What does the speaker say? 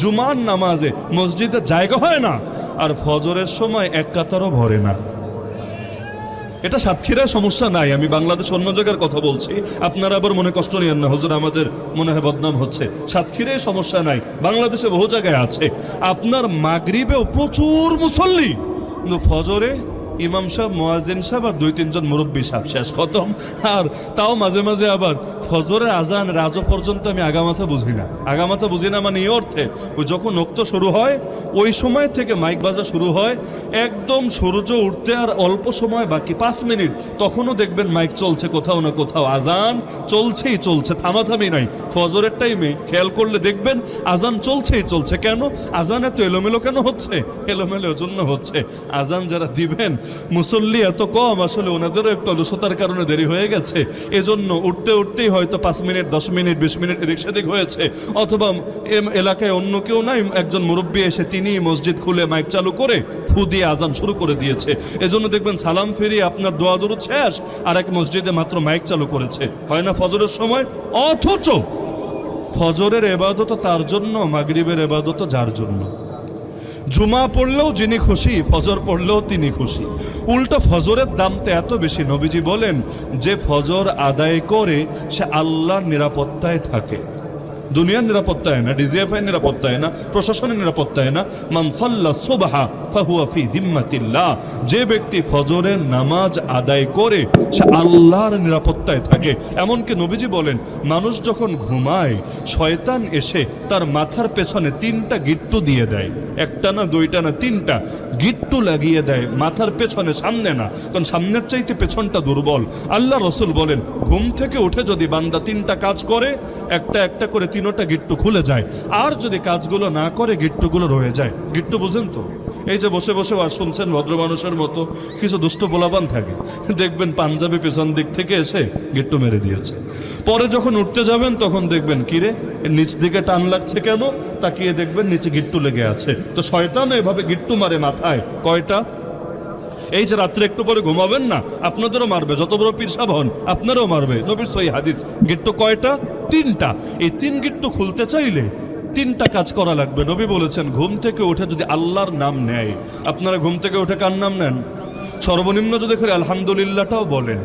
জুমার নামাজে মসজিদে জায়গা হয় না, আর ফজরের সময় এক কাতারও ভরে না। এটা সাতক্ষীরায় সমস্যা নাই, আমি বাংলাদেশ অন্য জায়গার কথা বলছি, আপনারা আবার মনে কষ্ট নিয়েন না, হুজুর আমাদের মনে হয় বদনাম হচ্ছে। সাতক্ষীরায় সমস্যা নাই, বাংলাদেশে বহু জায়গায় আছে। আপনার মাগরিবেও প্রচুর মুসল্লি, কিন্তু ফজরে ইমাম সাহেব, মুয়াজ্জিন সাহেব আর 2-3 জন মুরব্বী সাহেব, শেষ খতম। আর তাও মাঝে মাঝে আবার ফজরের আজান রাজো পর্যন্ত আমি আগামাথা বুঝি না। আগামাথা বুঝি না মানে এই অর্থে, ওই যখন নক্ত শুরু হয় ওই সময় থেকে মাইক বাজা শুরু হয়, একদম সূর্য উঠতে আর অল্প সময় বাকি 5 মিনিট, তখনও দেখবেন মাইক চলছে কোথাও না কোথাও, আজান চলছেই চলছে, থামাথামি নাই। ফজরের টাইমে খেয়াল করলে দেখবেন আজান চলছেই চলছে। কেন আজান এত এলোমেলো কেন হচ্ছে? এলোমেলো জন্য হচ্ছে, আজান যারা দিবেন মুসল্লি এত কম, আসলে ওনাদেরও একটু অলসতার কারণে দেরি হয়ে গেছে, এজন্য উঠতে উঠতেই হয়তো 5 মিনিট 10 মিনিট 20 মিনিট এদিক সেদিক হয়েছে। অথবা এলাকায় অন্য কেউ নাই, একজন মুরব্বী এসে তিনি মসজিদ খুলে মাইক চালু করে ফু দিয়ে আজান শুরু করে দিয়েছে। এজন্য দেখবেন সালাম ফিরিয়ে আপনার দোয়া দরুদ শেষ, আর এক মসজিদে মাত্র মাইক চালু করেছে, হয় না ফজরের সময়। অথচ ফজরের ইবাদত তার জন্য, মাগরিবের ইবাদত যার জন্য। জুমা পড়লেও যিনি খুশি, ফজর পড়লেও তিনি খুশি। উল্টো ফজরের দামটা এত বেশি, নবীজি বলেন যে ফজর আদায় করে সে আল্লাহর নিরাপত্তায় থাকে, দুনিয়ার নিরাপত্তায় না, ডিজিএফআই নিরাপত্তায় না, প্রশাসনের নিরাপত্তায় না। মান সাল্লা সুবহা ফাহুয়া ফি জিম্মাতিল্লাহ, যে ব্যক্তি ফজরের নামাজ আদায় করে সে আল্লাহর নিরাপত্তায় থাকে। এমনকি নবীজি বলেন মানুষ যখন ঘুমায় শয়তান এসে তার মাথার পেছনে 3টা গিট্টু দিয়ে দেয়, 1টা না 2টা না 3টা গিট্টু লাগিয়ে দেয় মাথার পেছনে, সামনে না, কারণ সামনের চাইতে পেছনটা দুর্বল। আল্লাহ রসুল বলেন ঘুম থেকে উঠে যদি বান্দা 3টা কাজ করে, একটা একটা করে 3টা গিট্টু খুলে যায়, আর যদি কাজগুলো না করে গিট্টুগুলো রয়ে যায়। গিট্টু বুঝেন তো? এই যে বসে বসে আর শুনছেন ভদ্র মানুষের মতো কিছু দুষ্ট পোলাপান থাকে, দেখবেন পাঞ্জাবি পেছন দিক থেকে এসে গিট্টু মেরে দিয়েছে। পরে যখন উঠতে যাবেন তখন দেখবেন কিরে নিচ দিকে টান লাগছে কেন, তাকিয়ে দেখবেন নিচে গিট্টু লেগে আছে। তো শয়তান এভাবে গিট্টু মারে মাথায়। কয়টা? এই যে রাত্রে একটু পরে ঘুমাবেন না, আপনাদেরও মারবে, যত বড় পীর সাহেব হন আপনারও মারবে। নবীর সহিহ হাদিস। গিট্টু কয়টা? 3টা। এই 3 গিট্টু খুলতে চাইলে 3টা কাজ করা লাগবে। নবী বলেছেন ঘুম থেকে উঠে যদি আল্লাহর নাম নেয়, আপনারা ঘুম থেকে উঠে কার নাম নেন? সর্বনিম্ন যদি করে আলহামদুলিল্লাহটাও বলেন।